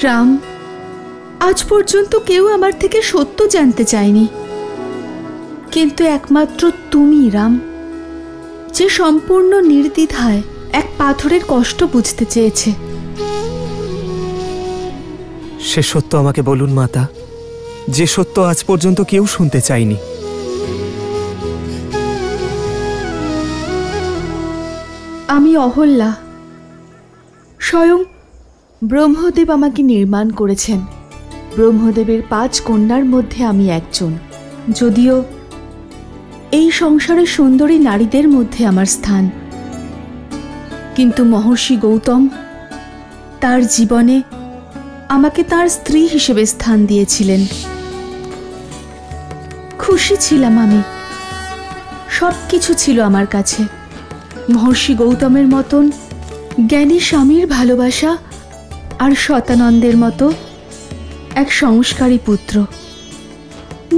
রাম, আজ পর্যন্ত কেউ আমার থেকে সত্য জানতে চায়নি, কিন্তু একমাত্র তুমি রাম, যে সম্পূর্ণ নির্দ্বিধায় এক পাথরের কষ্ট বুঝতে চেয়েছে। সে সত্য আমাকে বলুন মাতা, যে সত্য আজ পর্যন্ত কেউ শুনতে চায়নি। আমি অহল্যা। স্বয়ং ব্রহ্মদেব আমাকে নির্মাণ করেছেন। ব্রহ্মদেবের 5 কন্যার মধ্যে আমি একজন। যদিও এই সংসারের সুন্দরী নারীদের মধ্যে আমার স্থান, কিন্তু মহর্ষি গৌতম তার জীবনে আমাকে তার স্ত্রী হিসেবে স্থান দিয়েছিলেন। খুশি ছিলাম আমি, সবকিছু ছিল আমার কাছে। মহর্ষি গৌতমের মতন জ্ঞানী স্বামীর ভালোবাসা আর শতানন্দের মতো এক সংস্কারী পুত্র।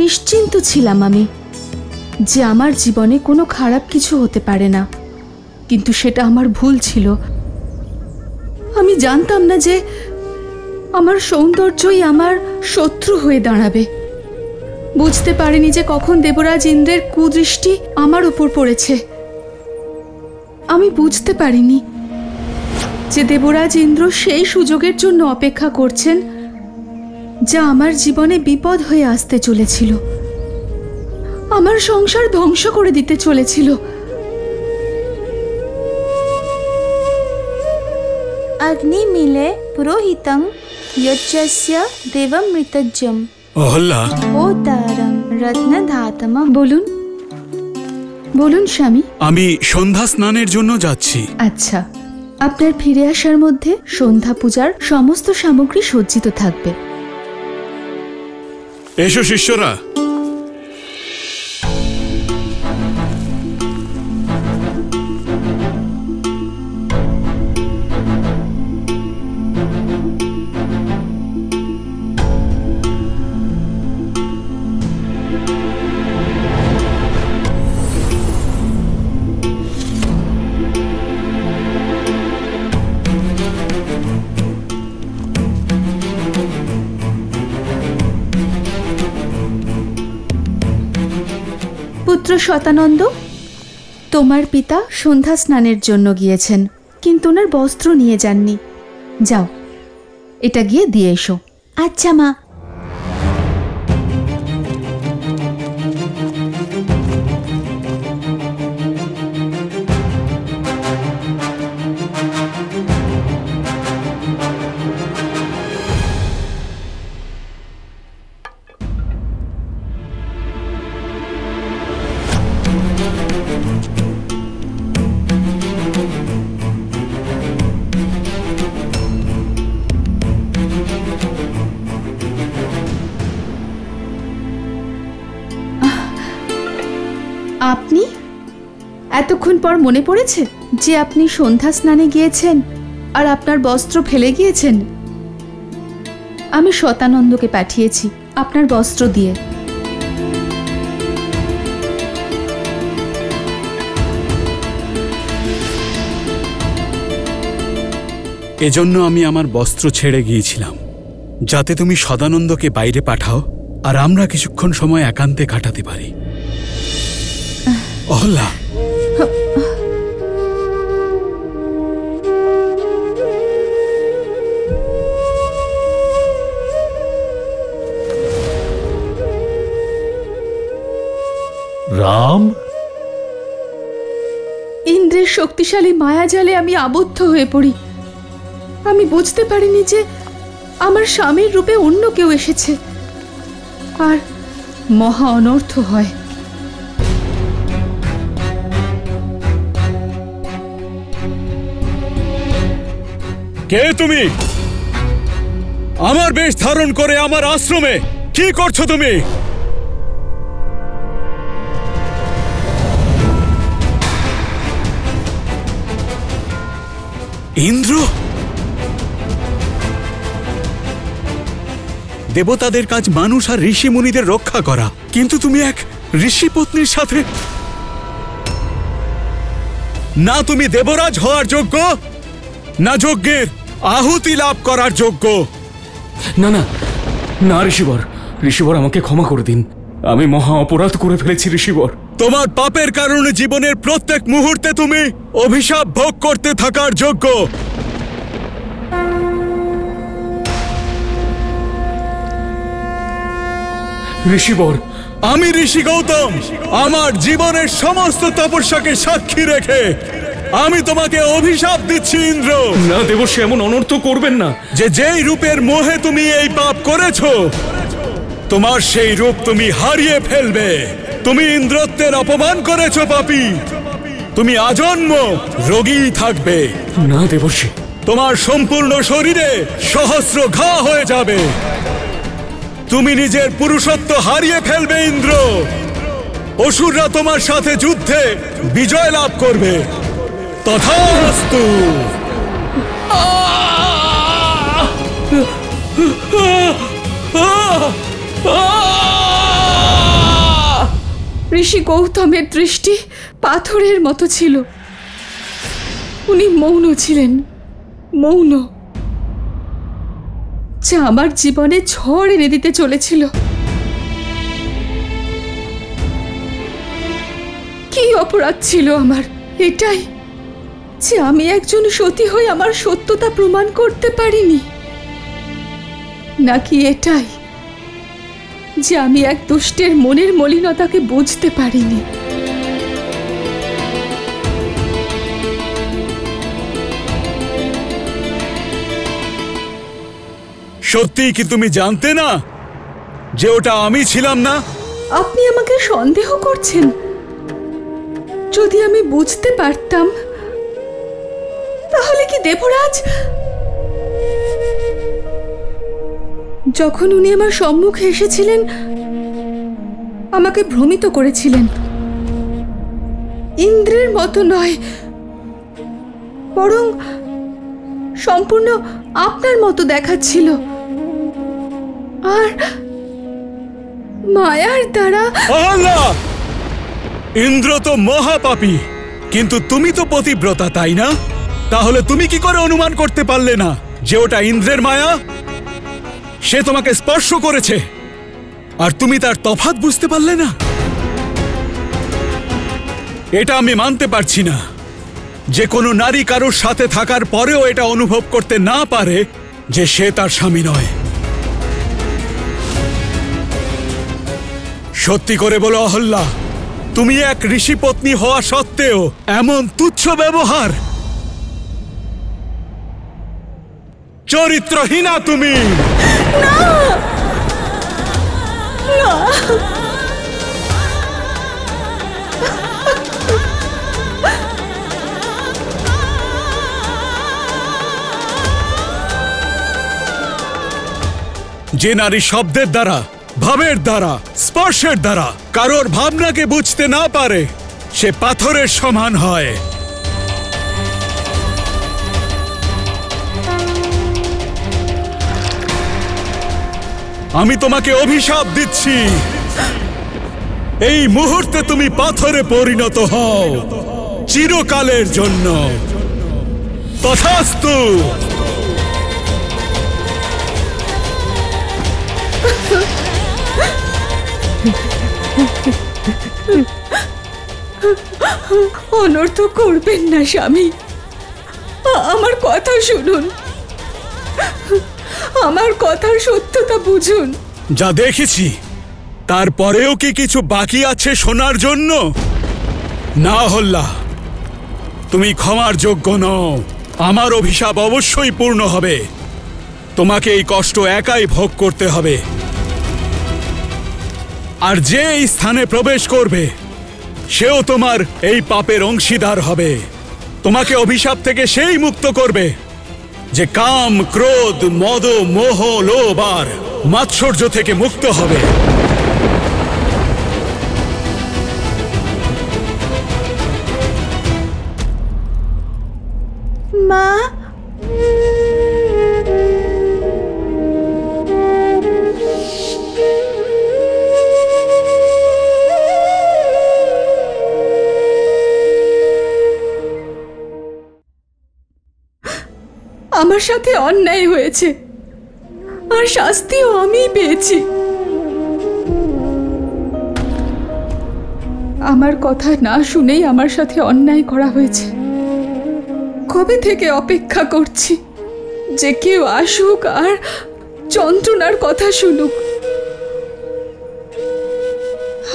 নিশ্চিন্ত ছিলাম আমি যে আমার জীবনে কোনো খারাপ কিছু হতে পারে না, কিন্তু সেটা আমার ভুল ছিল। আমি জানতাম না যে আমার সৌন্দর্যই আমার শত্রু হয়ে দাঁড়াবে। বুঝতে পারিনি যে কখন দেবরাজ ইন্দ্রের কুদৃষ্টি আমার উপর পড়েছে। আমি বুঝতে পারিনি যে দেবরাজ ইন্দ্র সেই সুযোগের জন্য অপেক্ষা করছেন যা আমার জীবনে বিপদ হয়ে আসতে চলেছিল, আমার সংসার ধ্বংস করে দিতে চলেছিল। अग्नि मिले पुरोहितं यज्ञस्य देवं मृतज्यं অহল্যা, ओ तारं रत्नधातमं। বলুন বলুন স্বামী। আমি সন্ধ্যা স্নানের জন্য যাচ্ছি। আচ্ছা, আপনার ফিরে আসার মধ্যে সন্ধ্যা পূজার সমস্ত সামগ্রী সজ্জিত থাকবে। এসো শিষ্যরা। পুত্র শতানন্দ, তোমার পিতা সন্ধ্যা স্নানের জন্য গিয়েছেন, কিন্তু ওনার বস্ত্র নিয়ে যাননি। যাও, এটা গিয়ে দিয়ে এসো। अच्छा माँ। আপনি এতক্ষণ পর মনে পড়েছে যে আপনি সন্ধ্যা স্নানে গিয়েছেন আর আপনার বস্ত্র ফেলে গিয়েছেন? আমি শতানন্দকে পাঠিয়েছি আপনার বস্ত্র দিয়ে। এজন্য আমি আমার বস্ত্র ছেড়ে গিয়েছিলাম, যাতে তুমি সদানন্দকে বাইরে পাঠাও আর আমরা কিছুক্ষণ সময় একান্তে কাটাতে পারি। অহল্যা, রাম, ইন্দ্রের শক্তিশালী মায়াজালে আমি আবদ্ধ হয়ে পড়ি। আমি বুঝতে পারিনি যে আমার স্বামীর রূপে অন্য কেউ এসেছে আর মহা অনর্থ হয়। কে তুমি? আমার বেশ ধারণ করে আমার আশ্রমে কি করছো তুমি? ইন্দ্র? দেবতাদের কাজ মানুষ আর ঋষি মুনিদের রক্ষা করা, কিন্তু তুমি এক ঋষি পত্নীর সাথে। না তুমি দেবরাজ হওয়ার যোগ্য, না যজ্ঞের আহুতি লাভ করার যোগ্য। না না না ঋষিবর, ঋষিবর আমাকে ক্ষমা করে দিন, আমি মহা অপরাধ করে ফেলেছি ঋষিবর। তোমার পাপের কারণে জীবনের প্রত্যেক মুহূর্তে তুমি অভিশাপ ভোগ করতে থাকার যোগ্য। ঋষিবর, আমি ঋষি গৌতম আমার জীবনের সমস্ত তপস্যাকে সাক্ষী রেখে আমি তোমাকে অভিশাপ দিচ্ছি ইন্দ্র। না দেবর্ষি, এমন অনর্থ করবেন না। যেই রূপের মোহে তুমি এই পাপ করেছো তোমার সেই রূপ তুমি হারিয়ে ফেলবে। তুমি ইন্দ্রত্বের অপমান করেছো পাপী, তুমি আজন্ম রোগী থাকবে। না দেবর্ষি, তোমার সম্পূর্ণ শরীরে সহস্র ঘা হয়ে যাবে। তুমি নিজের পুরুষত্ব হারিয়ে ফেলবে ইন্দ্র। অসুররা তোমার সাথে যুদ্ধে বিজয় লাভ করবে। তথাস্তু। ঋষি গৌতমের দৃষ্টি পাথরের মতো ছিল। উনি মৌন ছিলেন, মৌন, যা আমার জীবনে ঝড় এনে দিতে চলেছিল। কি অপরাধ ছিল আমার? এটাই যে আমি একজন সতী হয়ে আমার সত্যতা প্রমাণ করতে পারিনি, নাকি এটাই যে আমি এক দুষ্টের মনের মলিনতাকে বুঝতে পারিনি? সত্যি কি তুমি জানতে না যে ওটা আমি ছিলাম না? আপনি আমাকে সন্দেহ করছেন? যদি আমি বুঝতে পারতাম তাহলে কি দেবরাজ, যখন উনি আমার সম্মুখে এসেছিলেন আমাকে ভ্রমিত করেছিলেন? ইন্দ্রের মতো নয়, বরং সম্পূর্ণ আপনার মতো দেখাচ্ছিল। আর মায়ার দ্বারা আল্লাহ! ইন্দ্র তো মহাপাপী, কিন্তু তুমি তো পতিব্রতা, তাই না? তাহলে তুমি কি করে অনুমান করতে পারলে না যে ওটা ইন্দ্রের মায়া? সে তোমাকে স্পর্শ করেছে আর তুমি তার তফাৎ বুঝতে পারলে না? এটা আমি মানতে পারছি না যে কোনো নারী কারোর সাথে থাকার পরেও এটা অনুভব করতে না পারে যে সে তার স্বামী নয়। সত্যি করে বলো অহল্যা, তুমি এক ঋষি পত্নী হওয়া সত্ত্বেও এমন তুচ্ছ ব্যবহার! চরিত্রহীনা তুমি! যে নারী শব্দের দ্বারা, ভাবের দ্বারা, স্পর্শের দ্বারা কারোর ভাবনাকে বুঝতে না পারে সে পাথরের সমান হয়। আমি তোমাকে অভিশাপ দিচ্ছি, এই মুহূর্তে তুমি পাথরে পরিণত হও চিরকালের জন্য। তথাস্তু। অনর্থ করবেন না স্বামী, আমার কথা শুনুন, আমার কথার সত্যতা বুঝুন। যা দেখেছি তারপরেও কি কিছু বাকি আছে শোনার জন্য? না হল্লা, তুমি ক্ষমার যোগ্য নও। আমার অভিশাপ অবশ্যই পূর্ণ হবে। তোমাকে এই কষ্ট একাই ভোগ করতে হবে। আর যে এই স্থানে প্রবেশ করবে সেও তোমার এই পাপের অংশীদার হবে। তোমাকে অভিশাপ থেকে সেই মুক্ত করবে যে কাম, ক্রোধ, মদ, মোহ, লোভ আর মাৎসর্য থেকে মুক্ত হবে। মা, আমার সাথে অন্যায় হয়েছে, আর শাস্তিও আমিই পেয়েছি। আমার কথা না শুনেই আমার সাথে অন্যায় করা হয়েছে। কবে থেকে অপেক্ষা করছি যে কেউ আসুক আর যন্ত্রণার কথা শুনুক,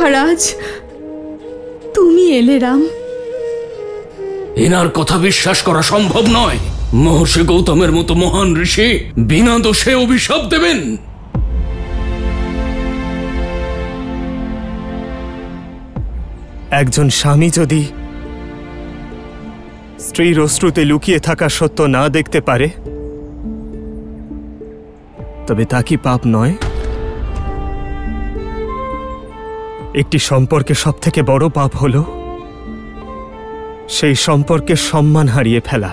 আর আজ তুমি এলে রাম। এনার কথা বিশ্বাস করা সম্ভব নয়। মহর্ষি গৌতমের মতো মহান ঋষি বিনা দোষে অভিশাপ দেবেন? একজন স্বামী যদি স্ত্রীর অশ্রুতে লুকিয়ে থাকা সত্য না দেখতে পারে, তবে তা কি পাপ নয়? একটি সম্পর্কে সবথেকে বড় পাপ হল সেই সম্পর্কের সম্মান হারিয়ে ফেলা।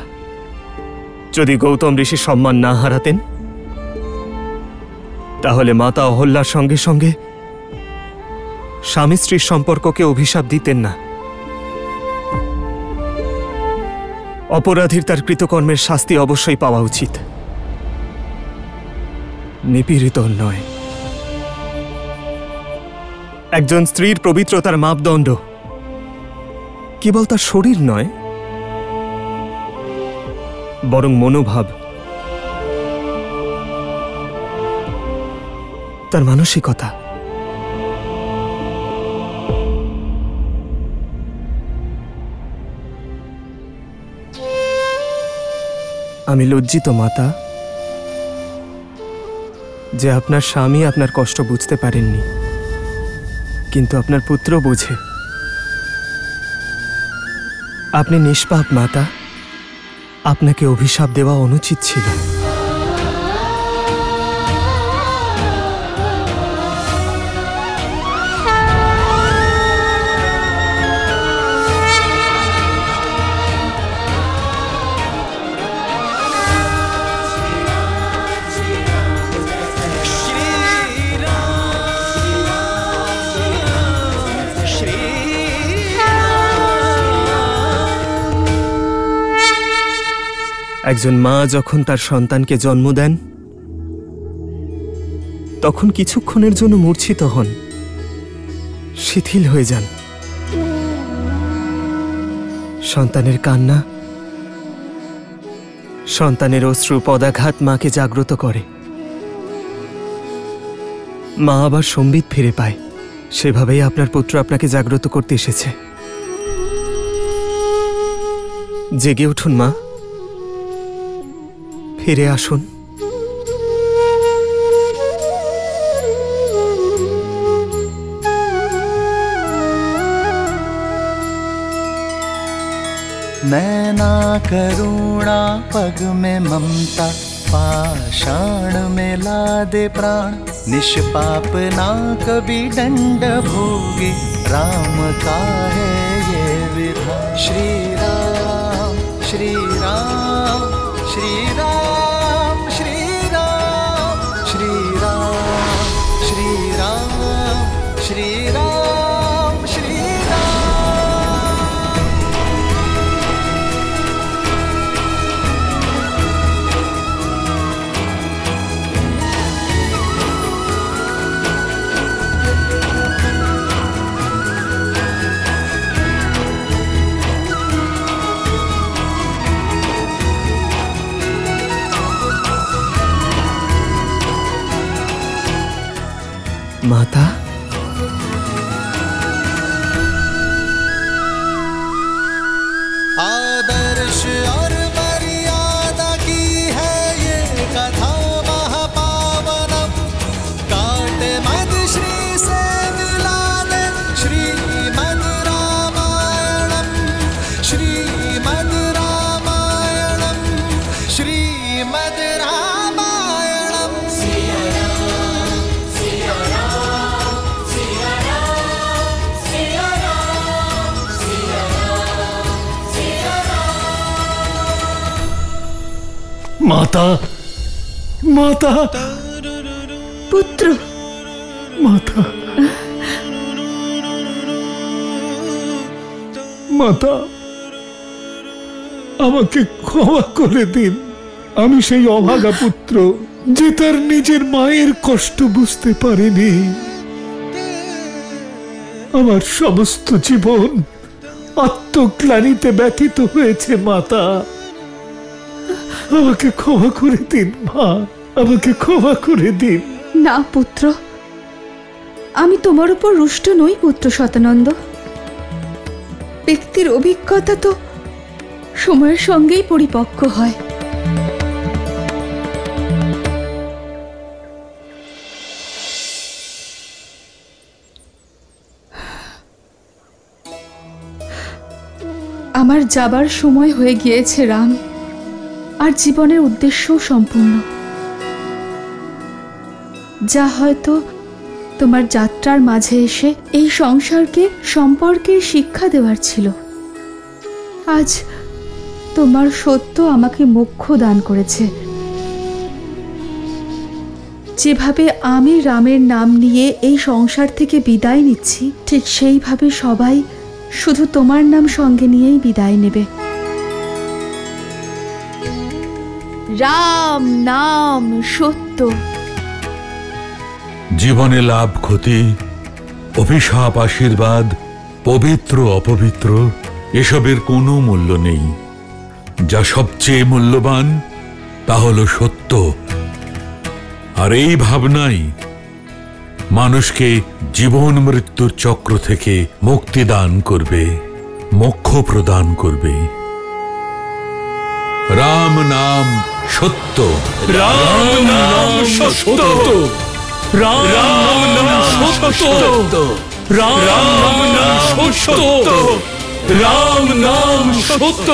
যদি গৌতম ঋষি সম্মান না হারাতেন, তাহলে মাতা অহল্যার সঙ্গে সঙ্গে স্বামী স্ত্রীর সম্পর্ককে অভিশাপ দিতেন না। অপরাধীর তার কৃতকর্মের শাস্তি অবশ্যই পাওয়া উচিত, নিপীড়িত নয়। একজন স্ত্রীর পবিত্রতার মাপদণ্ড কেবল তার শরীর নয়, বরং মনোভাব, তার মানসিকতা। আমি লজ্জিত মাতা যে আপনার স্বামী আপনার কষ্ট বুঝতে পারেননি, কিন্তু আপনার পুত্র বোঝে। আপনি নিষ্পাপ মাতা, আপনাকে অভিশাপ দেওয়া অনুচিত ছিল। একজন মা যখন তার সন্তানকে জন্ম দেন, তখন কিছুক্ষণের জন্য মূর্ছিত হন, শিথিল হয়ে যান। সন্তানের কান্না, সন্তানের অশ্রু, পদাঘাত মাকে জাগ্রত করে। মা আবার সম্বিত ফিরে পায়। সেভাবেই আপনার পুত্র আপনাকে জাগ্রত করতে এসেছে। জেগে উঠুন মা, ফিরে আসুন। नैना करुणा पग में ममता, पाषाण में ला दे प्राण। निष्पाप ना कभी दंड भोगे, राम का है ये विधान। श्री राम श्री राम श्री राम श्री राम श्री राम श्री राम श्री राम श्री राम। माता, आदर्श और मर्यादा की है ये कथा महापावनम। काट मद श्री से मिला दे श्रीमद् रामायणम, श्रीमद् रामायणम, श्रीमद् रामायणम। माता, माता, পুত্র, माता, মাতা, আমাকে ক্ষমা করে দিন। আমি সেই অভাগা পুত্র যে তার নিজের মায়ের কষ্ট বুঝতে পারেনি। আমার সমস্ত জীবন আত্মগ্লানিতে ব্যথিত হয়েছে মাতা। আমাকে ক্ষমা করে দিন মা, আমাকে ক্ষমা করে দিন। না পুত্র, আমি তোমার উপর রুষ্ট নই পুত্র শতানন্দ। ব্যক্তির অভিজ্ঞতা তো সময়ের সঙ্গেই পরিপক্ক হয়। আমার যাবার সময় হয়ে গিয়েছে রাম, আর জীবনের উদ্দেশ্যও সম্পূর্ণ। যা হয়তো তোমার যাত্রার মাঝে এসে এই সংসারকে সম্পর্কের শিক্ষা দেওয়ার ছিল, আজ তোমার সত্য আমাকে মোক্ষ দান করেছে। যেভাবে আমি রামের নাম নিয়ে এই সংসার থেকে বিদায় নিচ্ছি, ঠিক সেইভাবে সবাই শুধু তোমার নাম সঙ্গে নিয়েই বিদায় নেবে। রাম নাম সত্য। জীবনে লাভ ক্ষতি, অভিশাপ আশীর্বাদ, পবিত্র অপবিত্র এসবের কোনো মূল্য নেই। যা সবচেয়ে মূল্যবান তা হলো সত্য। আর এই ভাবনাই মানুষকে জীবন মৃত্যুর চক্র থেকে মুক্তি দান করবে, মোক্ষ প্রদান করবে। রাম নাম সত্য, রাম নাম সত্য, রাম নাম সত্য, রাম নাম সত্য, রাম নাম সত্য।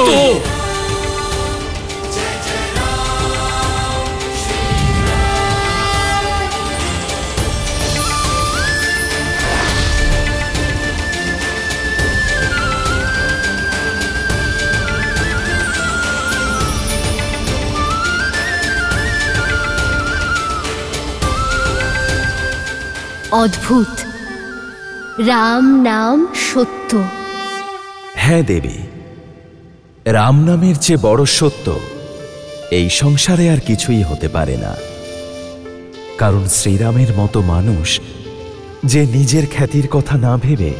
অদ্ভুত, রাম নাম সত্য। হ্যাঁ দেবী, রাম নামের চেয়ে বড় সত্য এই সংসারে আর কিছুই হতে পারে না। কারণ শ্রীরামের মতো মানুষ যে নিজের খ্যাতির কথা না ভেবে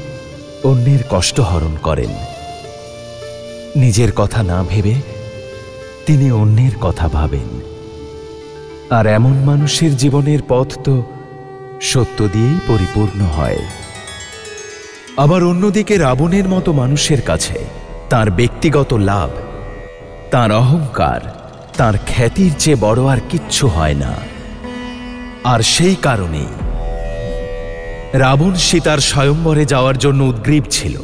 অন্যের কষ্ট হরণ করেন, নিজের কথা না ভেবে তিনি অন্যের কথা ভাবেন। আর এমন মানুষের জীবনের পথ তো সত্য দিয়েই পরিপূর্ণ হয়। আবার অন্যদিকে রাবণের মতো মানুষের কাছে তার ব্যক্তিগত লাভ, তার অহংকার, তার খ্যাতির চেয়ে বড় আর কিচ্ছু হয় না। আর সেই কারণেই রাবণ সীতার স্বয়ম্বরে যাওয়ার জন্য উদ্গ্রীব ছিল।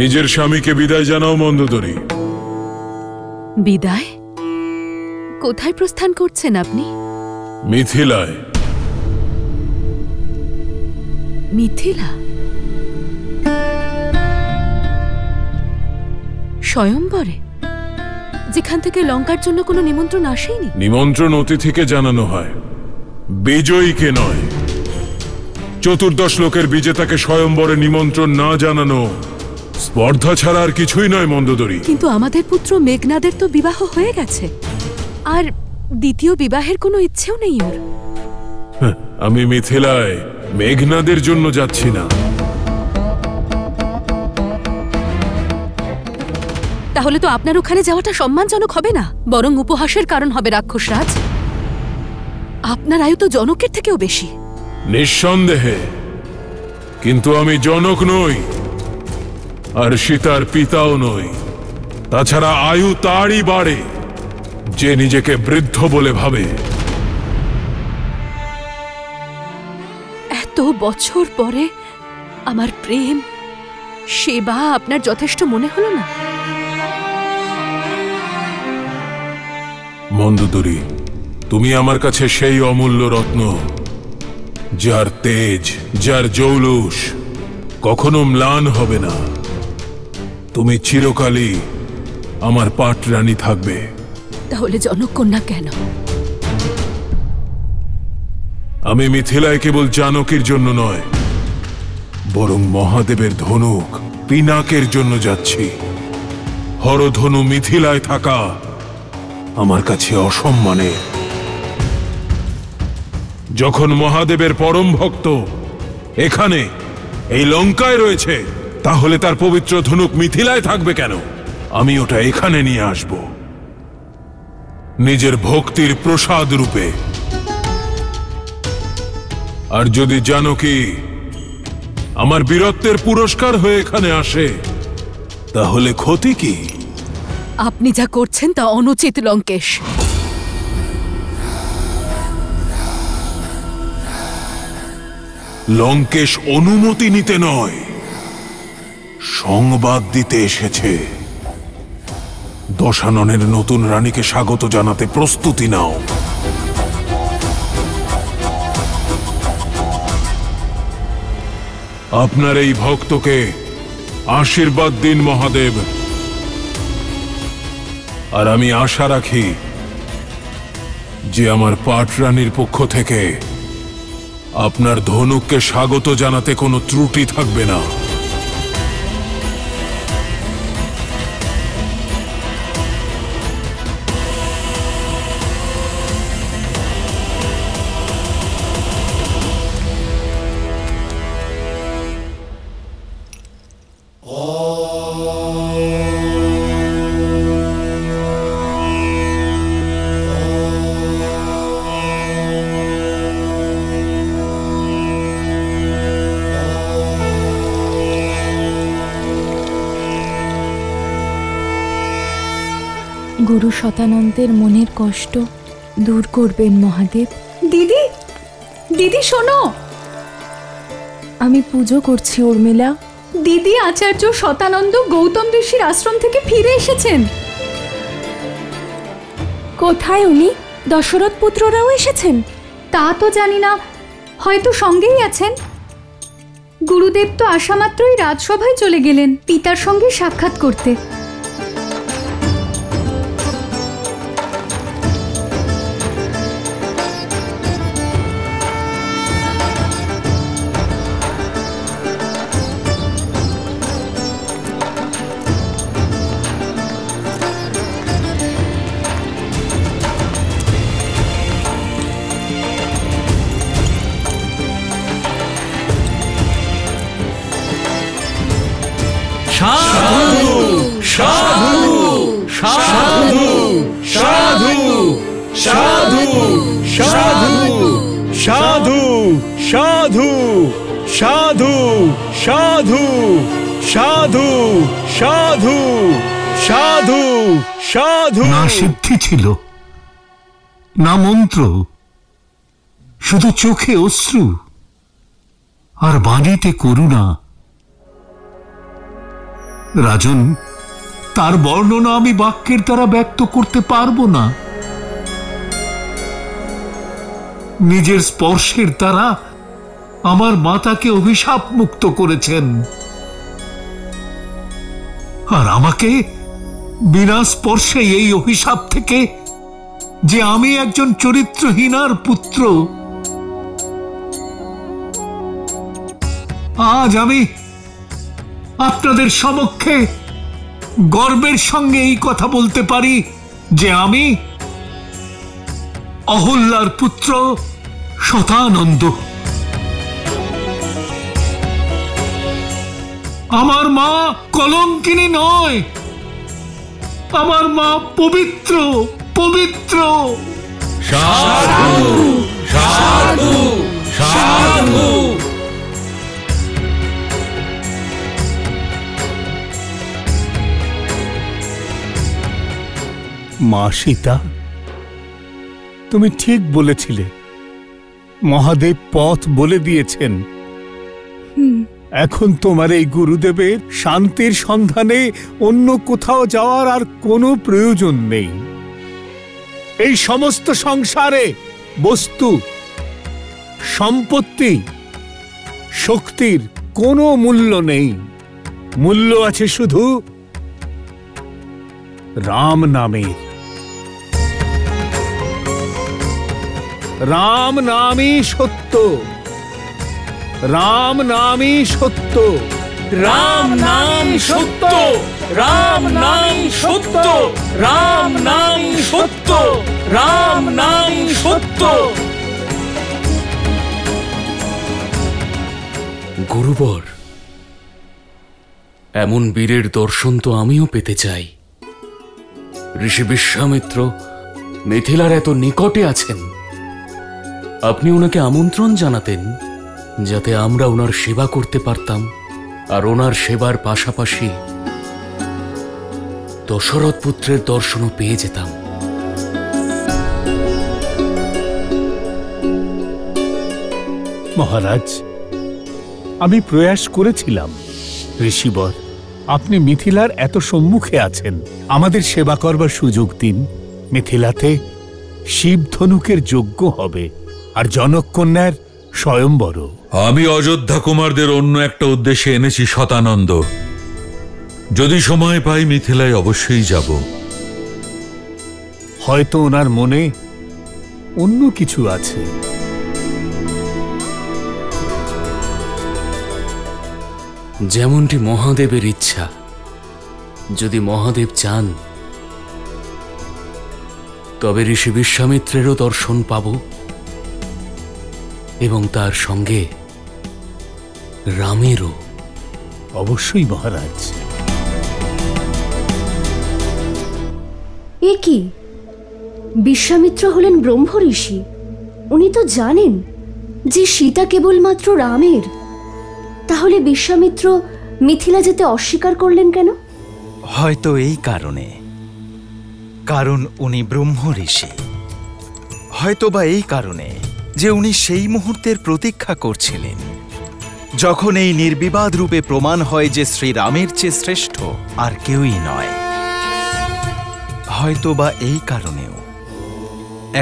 নিজের স্বামীকে বিদায় জানাও মন্দোদরী। বিদায়? কোথায় প্রস্থান করছেন আপনি? মিথিলায়। মিথিলা? স্বয়ম্বরে, যেখান থেকে লঙ্কার জন্য কোনো নিমন্ত্রণ আসেনি? নিমন্ত্রণ অতিথিকে জানানো হয়, বিজয়ীকে নয়। চতুর্দশ লোকের বিজেতাকে স্বয়ম্বরে নিমন্ত্রণ না জানানো স্পর্ধা ছাড়া আর কিছুই নয় মন্দোদরী। কিন্তু আমাদের পুত্র মেঘনাদের তো বিবাহ হয়ে গেছে, আর দ্বিতীয় বিবাহের কোনো ইচ্ছেও নেই ওর। আমি মিথিলায় মেঘনাদের জন্য যাচ্ছি না। তাহলে তো আপনার ওখানে যাওয়াটা সম্মানজনক হবে না, বরং উপহাসের কারণ হবে রাক্ষসরাজ। আপনার আয়ু তো জনকের থেকেও বেশি। নিঃসন্দেহে, কিন্তু আমি জনক নই, আর সীতার পিতাও নই। তাছাড়া আয়ু তারই বাড়ে যে নিজেকে বৃদ্ধ বলে ভাবে। এত বছর পরে আমার প্রেম সেবা আপনার যথেষ্ট মনে হলো না? মন্দোদরী, তুমি আমার কাছে সেই অমূল্য রত্ন, যার তেজ, যার জৌলুস কখনো ম্লান হবে না। তুমি চিরকালই আমার পাটরানী থাকবে। তাহলে জনক কন্যা কেন? আমি মিথিলায় কেবল জানকীর জন্য নয়, বরং মহাদেবের ধনুক পিনাকের জন্য যাচ্ছি। হরধনু মিথিলায় থাকা আমার কাছে অসম্মানের। যখন মহাদেবের পরম ভক্ত এখানে এই লঙ্কায় রয়েছে, তাহলে তার পবিত্র ধনুক মিথিলায় থাকবে কেন? আমি ওটা এখানে নিয়ে আসব, নিজের ভক্তির প্রসাদ রূপে। আর যদি জানকী আমার বীরত্বের পুরস্কার হয়ে এখানে আসে, তাহলে ক্ষতি কি? আপনি যা করছেন তা অনুচিত লঙ্কেশ। লঙ্কেশ অনুমতি নিতে নয়, সংবাদ দিতে এসেছে। দশাননের নতুন রানীকে স্বাগত জানাতে প্রস্তুতি নাও। আপনার এই ভক্তকে আশীর্বাদ দিন মহাদেব। আর আমি আশা রাখি যে আমার পাটরানীর পক্ষ থেকে আপনার ধনুককে স্বাগত জানাতে কোনো ত্রুটি থাকবে না। গুরু শতানন্দের মনের কষ্ট দূর করবেন মহাদেব। দিদি, দিদি শোনো। আমি পুজো করছি উর্মিলা। দিদি, আচার্য শতানন্দ গৌতম ঋষির আশ্রম থেকে ফিরে এসেছেন। কোথায় উনি? দশরথ পুত্ররাও এসেছেন? তা তো জানি না, হয়তো সঙ্গেই আছেন। গুরুদেব তো আসা মাত্রই রাজসভায় চলে গেলেন পিতার সঙ্গে সাক্ষাৎ করতে। সাধু সাধু সাধু সাধু সাধু সাধু সাধু সাধু সাধু সাধু সাধু সাধু সাধু। না সিদ্ধি ছিল, না মন্ত্র, শুধু চোখে অশ্রু আর বাণীতে করুণা। রাজন, তার বর্ণনা আমি বাক্যের দ্বারা ব্যক্ত করতে পারবো না। নিজের স্পর্শের দ্বারা আমার মাতাকে অভিশাপ মুক্ত করেছেন, আর আমাকে বিনা স্পর্শে এই অভিশাপ থেকে, যে আমি একজন চরিত্রহীনার পুত্র, আজ আমি আপনাদের সমক্ষে গর্বের সঙ্গে এই কথা বলতে পারি যে আমি অহল্যার পুত্র শতানন্দ। আমার মা কলঙ্কিনী নয়, আমার মা পবিত্র, পবিত্র। সাধু, সাধু, সাধু। মা সীতা, তুমি ঠিক বলেছিলে। মহাদেব পথ বলে দিয়েছেন। এখন তোমার এই গুরুদেবের শান্তির সন্ধানে অন্য কোথাও যাওয়ার আর কোনো প্রয়োজন নেই। এই সমস্ত সংসারে বস্তু, সম্পত্তি, শক্তির কোনো মূল্য নেই। মূল্য আছে শুধু রাম নামের। রাম নামই সত্য, রাম নামই সত্য, রাম নাম সত্য, রাম নাম সত্য, রাম নাম সত্য, রাম নাম সত্য। গুরুবর, এমন বীরের দর্শন তো আমিও পেতে চাই। ঋষি বিশ্বামিত্র মিথিলার এত নিকটে আছেন, আপনি ওনাকে আমন্ত্রণ জানাতেন যাতে আমরা ওনার সেবা করতে পারতাম, আর ওনার সেবার পাশাপাশি দশরথ পুত্রের দর্শনও পেয়ে যেতাম। মহারাজ, আমি প্রয়াস করেছিলাম। ঋষিবর, আপনি মিথিলার এত সম্মুখে আছেন, আমাদের সেবা করবার সুযোগ দিন। মিথিলাতে শিব ধনুকের যজ্ঞ হবে, আর জনক কন্যার স্বয়ম্বর। আমি অযোধ্যা কুমারদের অন্য একটা উদ্দেশ্যে এনেছি শতানন্দ। যদি সময় পাই মিথিলায় অবশ্যই যাব। হয়তো ওনার মনে অন্য কিছু আছে। যেমনটি মহাদেবের ইচ্ছা। যদি মহাদেব চান তবে ঋষি বিশ্বামিত্রেরও দর্শন পাব, এবং তার সঙ্গে রামেরও। অবশ্যই মহারাজ। এ কি, বিশ্বামিত্র হলেন ব্রহ্ম ঋষি। উনি তো জানেন যে সীতা কেবলমাত্র রামের। তাহলে বিশ্বামিত্র মিথিলা যেতে অস্বীকার করলেন কেন? হয়তো এই কারণে, কারণ উনি ব্রহ্ম ঋষি। হয়তোবা এই কারণে যে উনি সেই মুহূর্তের প্রতীক্ষা করছিলেন যখন এই নির্বিবাদ রূপে প্রমাণ হয় যে শ্রীরামের চেয়ে শ্রেষ্ঠ আর কেউই নয়। হয়তোবা এই কারণেও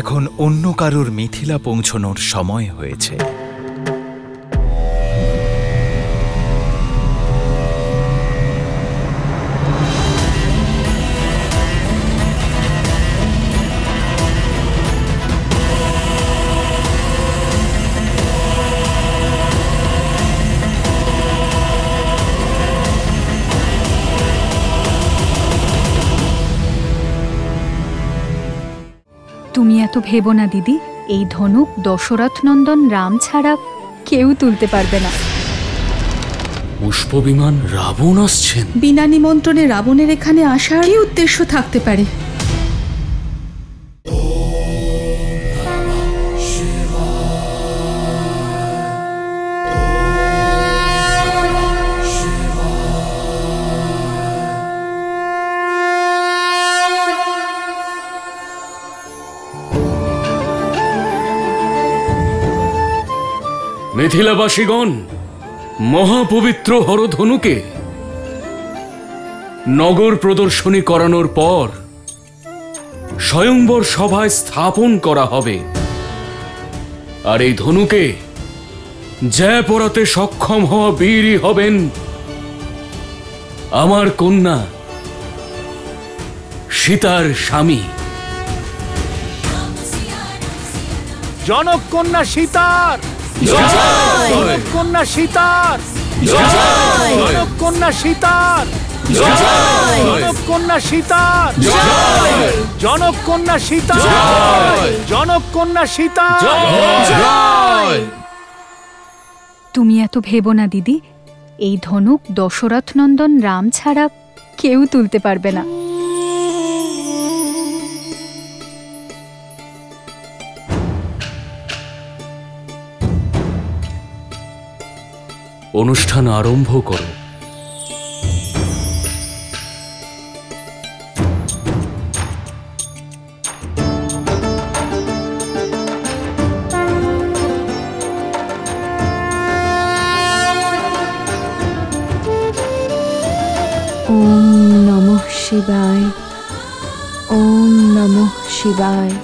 এখন অন্য কারুর মিথিলা পৌঁছনোর সময় হয়েছে। তুমি এত ভেবো না দিদি। এই ধনুক দশরথ নন্দন রাম ছাড়া কেউ তুলতে পারবে না। পুষ্পবিমান রাবণ আসছেন। বিনা নিমন্ত্রণে রাবণের এখানে আসার কি উদ্দেশ্য থাকতে পারে? মিথিলাবাসীগণ, মহাপবিত্র হরধনুকে নগর প্রদর্শনী করানোর পর স্বয়ংবর সভায় স্থাপন করা হবে। আর এই ধনুকে জয় পড়াতে সক্ষম হওয়া বীরই হবেন আমার কন্যা সীতার স্বামী। জনক কন্যা সীতার, জনক কন্যা সীতার, জনক কন্যা সীতার, জনক কন্যা সীতার, জনক কন্যা সীতার, জনক কন্যা সীতার। তুমি এত ভেবো না দিদি, এই ধনুক দশরথ নন্দন রাম ছাড়া কেউ তুলতে পারবে না। অনুষ্ঠান আরম্ভ করো। ওম নমঃ শিবায়, ওম নমঃ শিবায়।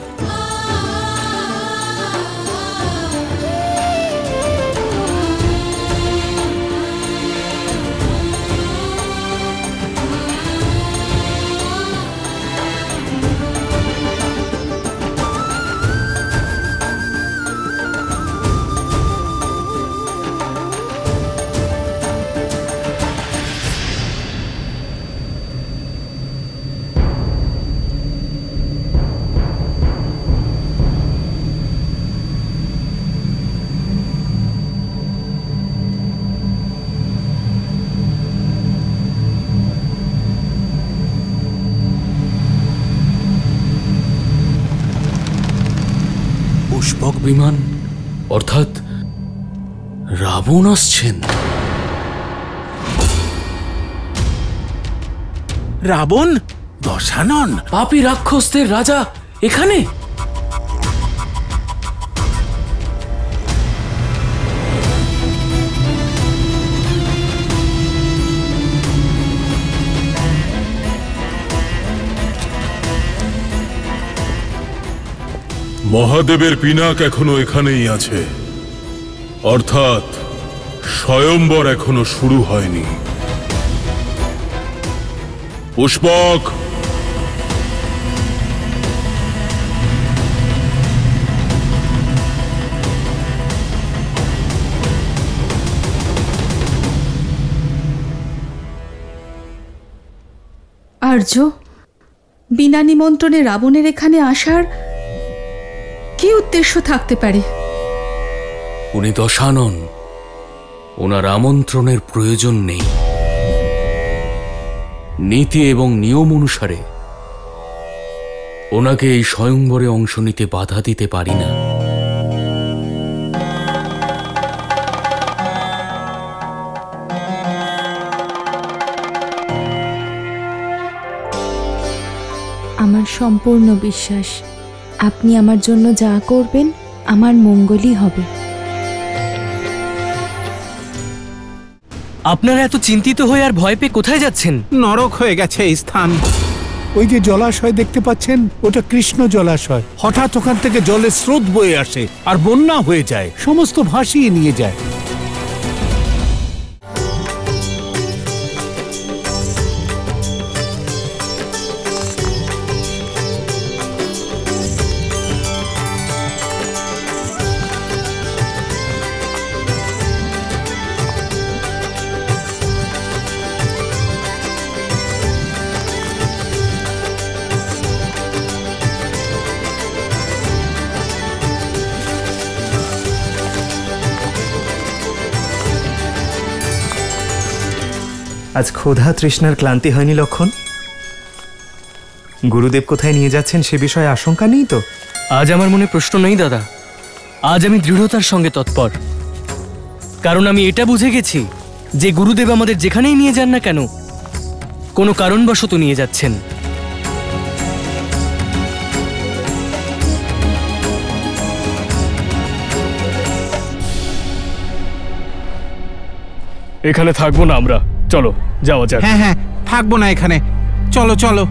পুষ্পক বিমান অর্থাৎ রাবণ আসছেন। রাবণ? দশানন? পাপী রাক্ষসদের রাজা এখানে? মহাদেবের পিনাক এখনো এখানেই আছে, অর্থাৎ স্বয়ম্বর এখনো শুরু হয়নি। পুষ্পক, আর্য, বিনা নিমন্ত্রণে রাবণের এখানে আসার কি উদ্দেশ্য থাকতে পারে? উনি দশানন, ওনার আমন্ত্রণের প্রয়োজন নেই। নীতি এবং নিয়ম অনুসারে ওনাকে এই স্বয়ংবরে অংশ নিতে বাধা দিতে পারি না। আমার সম্পূর্ণ বিশ্বাস আপনি আমার জন্য যা করবেন আমার মঙ্গলই হবে। আপনারা এত চিন্তিত হয়ে আর ভয় পেয়ে কোথায় যাচ্ছেন? নরক হয়ে গেছে এই স্থান। ওই যে জলাশয় দেখতে পাচ্ছেন, ওটা কৃষ্ণ জলাশয়। হঠাৎ ওখান থেকে জলের স্রোত বয়ে আসে আর বন্যা হয়ে যায়, সমস্ত ভাসিয়ে নিয়ে যায়। আজ ক্ষুধা তৃষ্ণার ক্লান্তি হয়নি লক্ষণ? গুরুদেব কোথায় নিয়ে যাচ্ছেন সে বিষয়ে আশঙ্কা নেই তো? আজ আমার মনে প্রশ্ন নেই দাদা, আজ আমি দৃঢ়তার সঙ্গে তৎপর। কারণ আমি এটা বুঝে গেছি যে গুরুদেব আমাদের যেখানেই নিয়ে যান না কেন কোনো কারণবশত নিয়ে যাচ্ছেন। এখানে থাকবো না আমরা, চলো যাওয়া যাক। হ্যাঁ হ্যাঁ, থাকবো না এখানে, চলো চলো।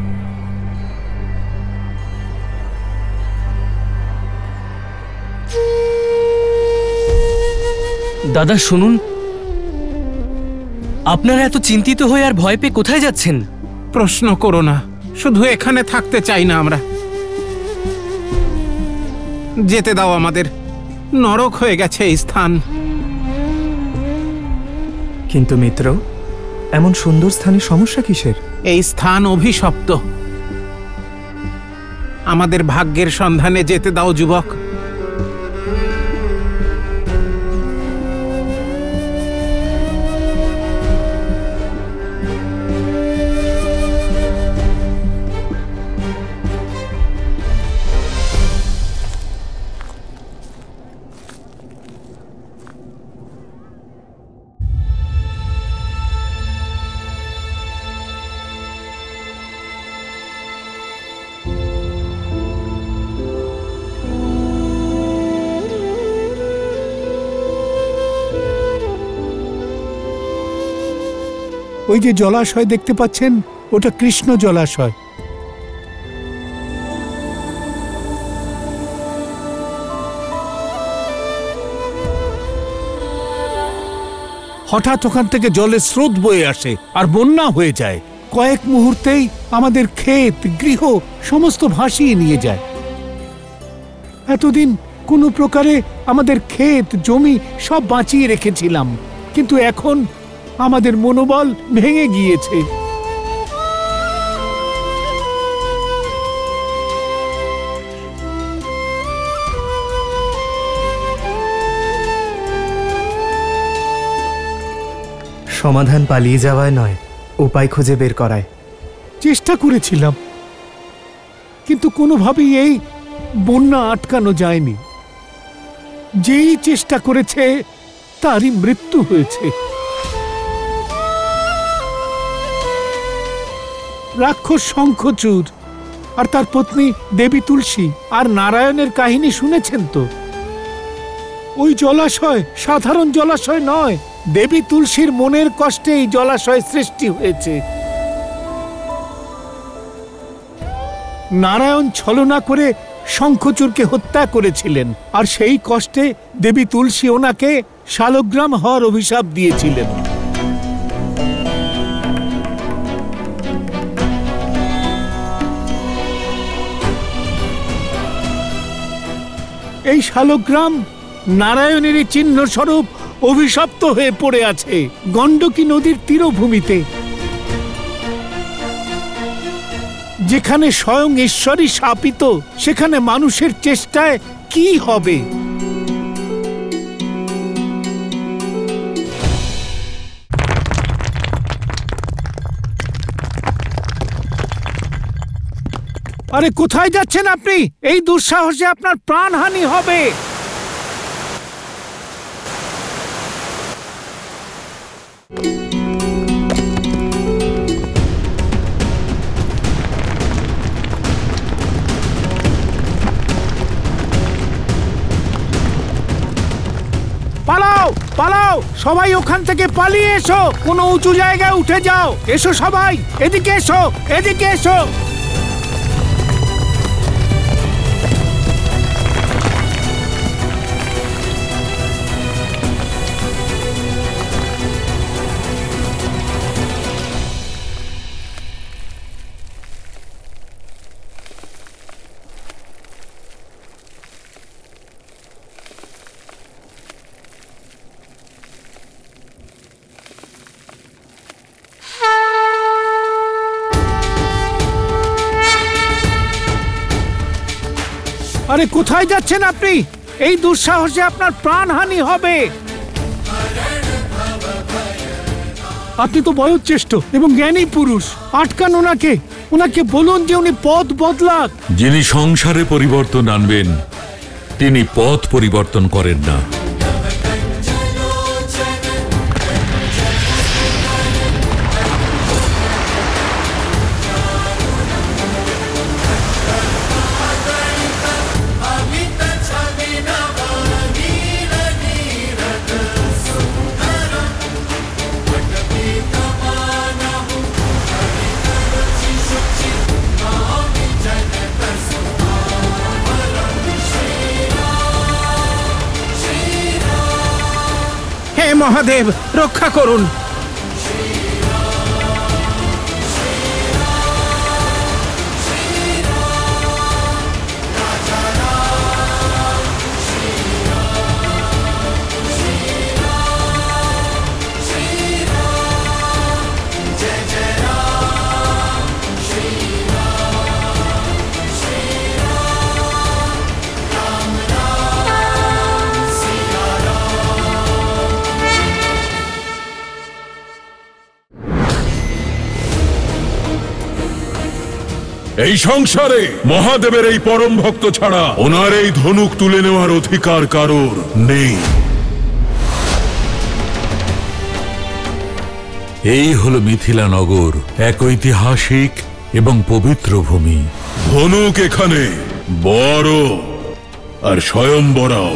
দাদা শুনুন, আপনারা এত চিন্তিত হয়ে আর ভয় পেয়ে কোথায় যাচ্ছেন? প্রশ্ন করো না, শুধু এখানে থাকতে চাই না আমরা। যেতে দাও আমাদের, নরক হয়ে গেছে এই স্থান। কিন্তু মিত্র, এমন সুন্দর স্থানে সমস্যা কিসের? এই স্থান অভিশপ্ত। আমাদের ভাগ্যের সন্ধানে যেতে দাও যুবক। ওই যে জলাশয় দেখতে পাচ্ছেন, ওটা কৃষ্ণ জলাশয়। হঠাৎ ওখান থেকে জলের স্রোত বয়ে আসে আর বন্যা হয়ে যায়। কয়েক মুহূর্তেই আমাদের ক্ষেত, গৃহ সমস্ত ভাসিয়ে নিয়ে যায়। এতদিন কোনো প্রকারে আমাদের ক্ষেত, জমি সব বাঁচিয়ে রেখেছিলাম, কিন্তু এখন আমাদের মনোবল ভেঙে গিয়েছে। সমাধান পালিয়ে যাওয়ায় নয়, উপায় খুঁজে বের করায়। চেষ্টা করেছিলাম, কিন্তু কোনোভাবেই এই বন্যা আটকানো যায়নি। যেই চেষ্টা করেছে তারই মৃত্যু হয়েছে। রাক্ষস শঙ্খচূড় আর তার পত্নী দেবী তুলসী আর নারায়ণের কাহিনী শুনেছেন তো? ওই জলাশয় সাধারণ জলাশয় নয়, দেবী তুলসীর মনের কষ্টে এই জলাশয় সৃষ্টি হয়েছে। নারায়ণ ছলনা করে শঙ্খচূড়কে হত্যা করেছিলেন, আর সেই কষ্টে দেবী তুলসী ওনাকে শালগ্রাম হওয়ার অভিশাপ দিয়েছিলেন। এই শালগ্রাম নারায়ণের চিহ্ন স্বরূপ অভিশপ্ত হয়ে পড়ে আছে গণ্ডকী নদীর তীরভূমিতে, যেখানে স্বয়ং ঈশ্বরই শাপিত। সেখানে মানুষের চেষ্টায় কি হবে? আরে কোথায় যাচ্ছেন আপনি? এই দুঃসাহসে আপনার প্রাণহানি হবে। পালাও পালাও, সবাই ওখান থেকে পালিয়ে এসো, কোনো উঁচু জায়গায় উঠে যাও। এসো সবাই, এদিকে এসো, এদিকে এসো। আরে কোথায় যাচ্ছেন আপনি? এই দুঃসাহসে আপনার প্রাণহানি হবে। আপনি তো বয়োজ্যেষ্ঠ এবং জ্ঞানী পুরুষ, আটকান ওনাকে। ওনাকে বলুন যে উনি পথ বদলাক। যিনি সংসারে পরিবর্তন আনবেন তিনি পথ পরিবর্তন করেন না। মহাদেব রক্ষা করুন। এই সংসারে মহাদেবের এই পরম ভক্ত ছাড়া ওনার এই ধনুক তুলে নেওয়ার অধিকার কারোর নেই। এই হলো মিথিলা নগর, এক ঐতিহাসিক এবং পবিত্র ভূমি। ধনুক এখানে বড় আর স্বয়ম্বরাও।